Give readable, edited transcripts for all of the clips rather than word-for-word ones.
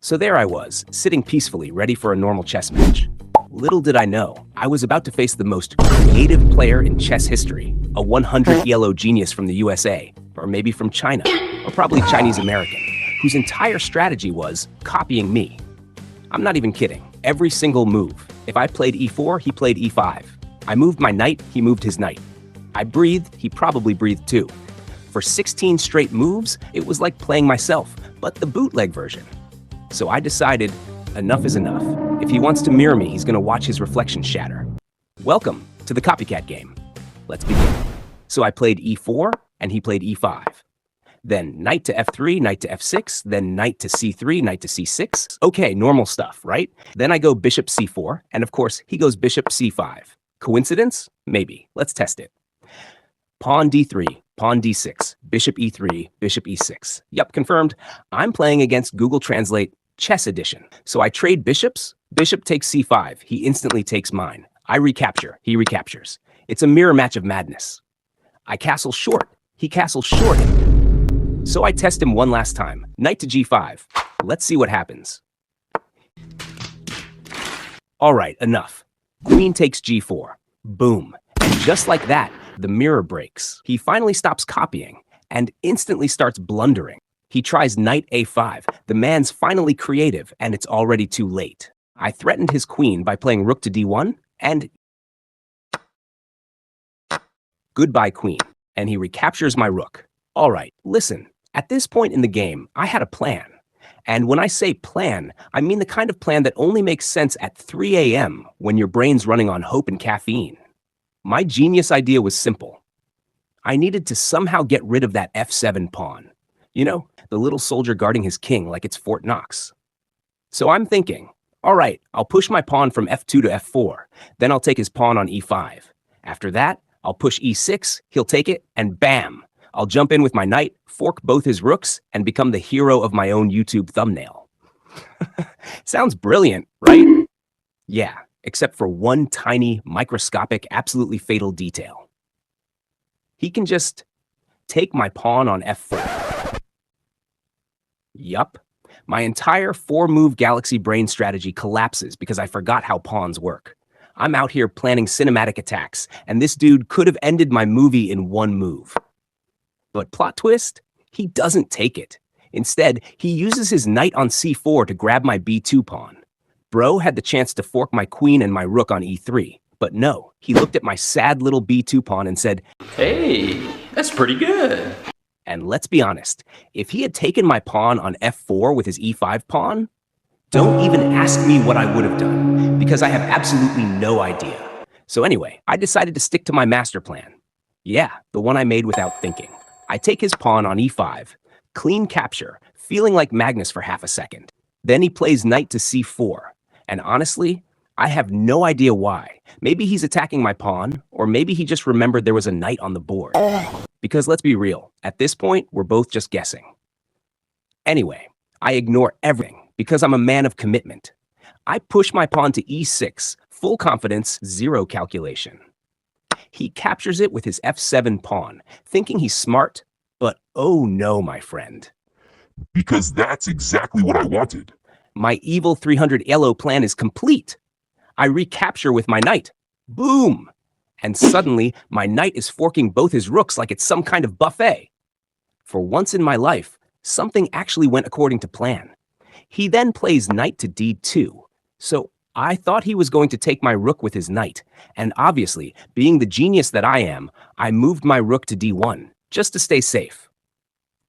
So there I was, sitting peacefully, ready for a normal chess match. Little did I know, I was about to face the most creative player in chess history, a 100 ELO genius from the USA, or maybe from China, or probably Chinese American, whose entire strategy was copying me. I'm not even kidding, every single move. If I played e4, he played e5. I moved my knight, he moved his knight. I breathed, he probably breathed too. For 16 straight moves, it was like playing myself, but the bootleg version. So I decided, enough is enough. If he wants to mirror me, he's gonna watch his reflection shatter. Welcome to the copycat game. Let's begin. So I played e4, and he played e5. Then knight to f3, knight to f6, then knight to c3, knight to c6. Okay, normal stuff, right? Then I go bishop c4, and of course, he goes bishop c5. Coincidence? Maybe. Let's test it. Pawn d3, pawn d6, bishop e3, bishop e6. Yup, confirmed. I'm playing against Google Translate Chess Edition. So I trade bishops. Bishop takes c5. He instantly takes mine. I recapture. He recaptures. It's a mirror match of madness. I castle short. He castles short. So I test him one last time. Knight to g5. Let's see what happens. All right, enough. Queen takes g4. Boom. And just like that, the mirror breaks. He finally stops copying and instantly starts blundering. He tries knight a5. The man's finally creative, and it's already too late. I threatened his queen by playing rook to d1, and goodbye, queen. And he recaptures my rook. All right, listen. At this point in the game, I had a plan. And when I say plan, I mean the kind of plan that only makes sense at 3 a.m. when your brain's running on hope and caffeine. My genius idea was simple. I needed to somehow get rid of that f7 pawn. You know, the little soldier guarding his king like it's Fort Knox. So I'm thinking, all right, I'll push my pawn from f2 to f4. Then I'll take his pawn on e5. After that, I'll push e6, he'll take it, and bam! I'll jump in with my knight, fork both his rooks, and become the hero of my own YouTube thumbnail. Sounds brilliant, right? Yeah, except for one tiny, microscopic, absolutely fatal detail. He can just take my pawn on f4. Yup. My entire 4-move galaxy brain strategy collapses because I forgot how pawns work. I'm out here planning cinematic attacks, and this dude could have ended my movie in one move. But plot twist, he doesn't take it. Instead, he uses his knight on c4 to grab my b2 pawn. Bro had the chance to fork my queen and my rook on e3, but no, he looked at my sad little b2 pawn and said, "Hey, that's pretty good." And let's be honest, if he had taken my pawn on f4 with his e5 pawn, don't even ask me what I would have done, because I have absolutely no idea. So anyway, I decided to stick to my master plan. Yeah, the one I made without thinking. I take his pawn on e5, clean capture, feeling like Magnus for half a second. Then he plays knight to c4, and honestly, I have no idea why. Maybe he's attacking my pawn, or maybe he just remembered there was a knight on the board. Because let's be real, at this point, we're both just guessing. Anyway, I ignore everything because I'm a man of commitment. I push my pawn to e6, full confidence, zero calculation. He captures it with his f7 pawn, thinking he's smart, but oh no, my friend. Because that's exactly what I wanted. My evil 300 ELO plan is complete. I recapture with my knight. Boom! And suddenly, my knight is forking both his rooks like it's some kind of buffet. For once in my life, something actually went according to plan. He then plays knight to d2. So I thought he was going to take my rook with his knight. And obviously, being the genius that I am, I moved my rook to d1, just to stay safe.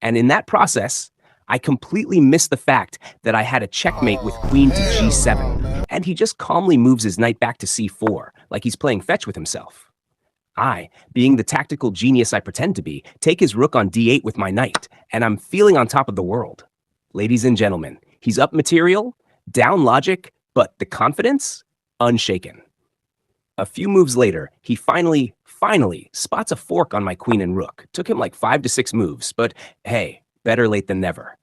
And in that process, I completely missed the fact that I had a checkmate with queen to g7, and he just calmly moves his knight back to c4, like he's playing fetch with himself. I, being the tactical genius I pretend to be, take his rook on d8 with my knight, and I'm feeling on top of the world. Ladies and gentlemen, he's up material, down logic, but the confidence, unshaken. A few moves later, he finally spots a fork on my queen and rook. Took him like 5 to 6 moves, but hey, better late than never.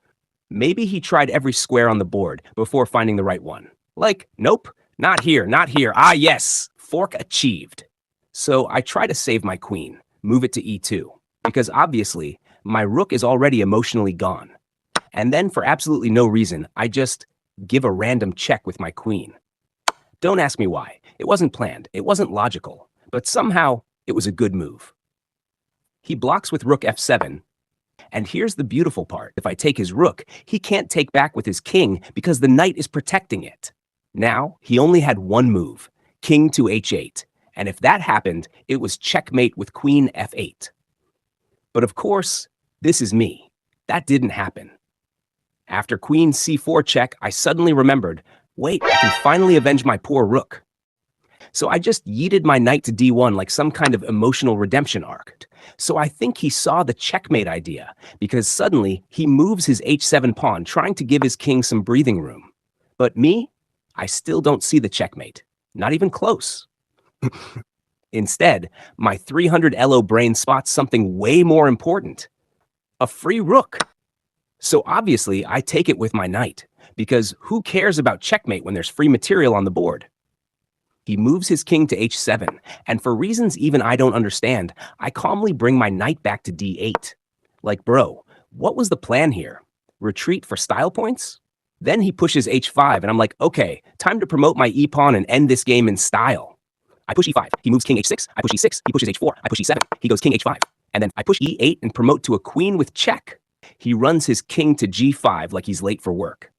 Maybe he tried every square on the board before finding the right one. Like, nope, not here, not here. Ah, yes, fork achieved. So I try to save my queen, move it to e2, because obviously my rook is already emotionally gone. And then for absolutely no reason, I just give a random check with my queen. Don't ask me why. It wasn't planned, it wasn't logical, but somehow it was a good move. He blocks with rook f7, and here's the beautiful part. If I take his rook, he can't take back with his king because the knight is protecting it. Now, he only had one move, king to h8, and if that happened, it was checkmate with queen f8. But of course, this is me. That didn't happen. After queen c4 check, I suddenly remembered, wait, I can finally avenge my poor rook. So I just yeeted my knight to d1 like some kind of emotional redemption arc. So I think he saw the checkmate idea, because suddenly he moves his h7 pawn, trying to give his king some breathing room. But me, I still don't see the checkmate. Not even close. Instead, my 300 ELO brain spots something way more important. A free rook. So obviously, I take it with my knight, because who cares about checkmate when there's free material on the board? He moves his king to h7, and for reasons even I don't understand, I calmly bring my knight back to d8. Like, bro, what was the plan here? Retreat for style points? Then he pushes h5, and I'm like, okay, time to promote my e-pawn and end this game in style. I push e5, he moves king h6, I push e6, he pushes h4, I push e7, he goes king h5, and then I push e8 and promote to a queen with check. He runs his king to g5 like he's late for work.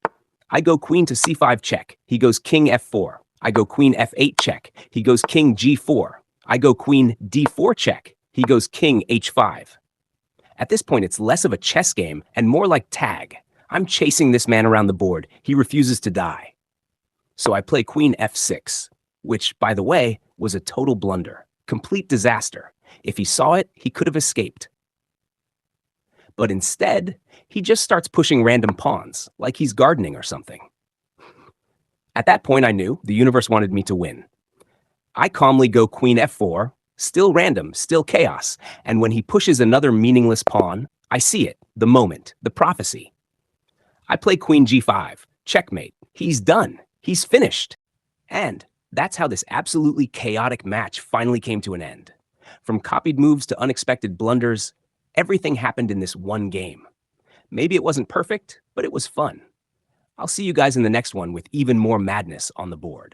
I go queen to c5 check, he goes king f4. I go queen f8 check, he goes king g4. I go queen d4 check, he goes king h5. At this point, it's less of a chess game and more like tag. I'm chasing this man around the board. He refuses to die. So I play queen f6, which, by the way, was a total blunder. Complete disaster. If he saw it, he could have escaped. But instead, he just starts pushing random pawns, like he's gardening or something. At that point, I knew the universe wanted me to win. I calmly go queen f4, still random, still chaos, and when he pushes another meaningless pawn, I see it, the moment, the prophecy. I play queen g5, checkmate. He's done. He's finished. And that's how this absolutely chaotic match finally came to an end. From copied moves to unexpected blunders, everything happened in this one game. Maybe it wasn't perfect, but it was fun. I'll see you guys in the next one with even more madness on the board.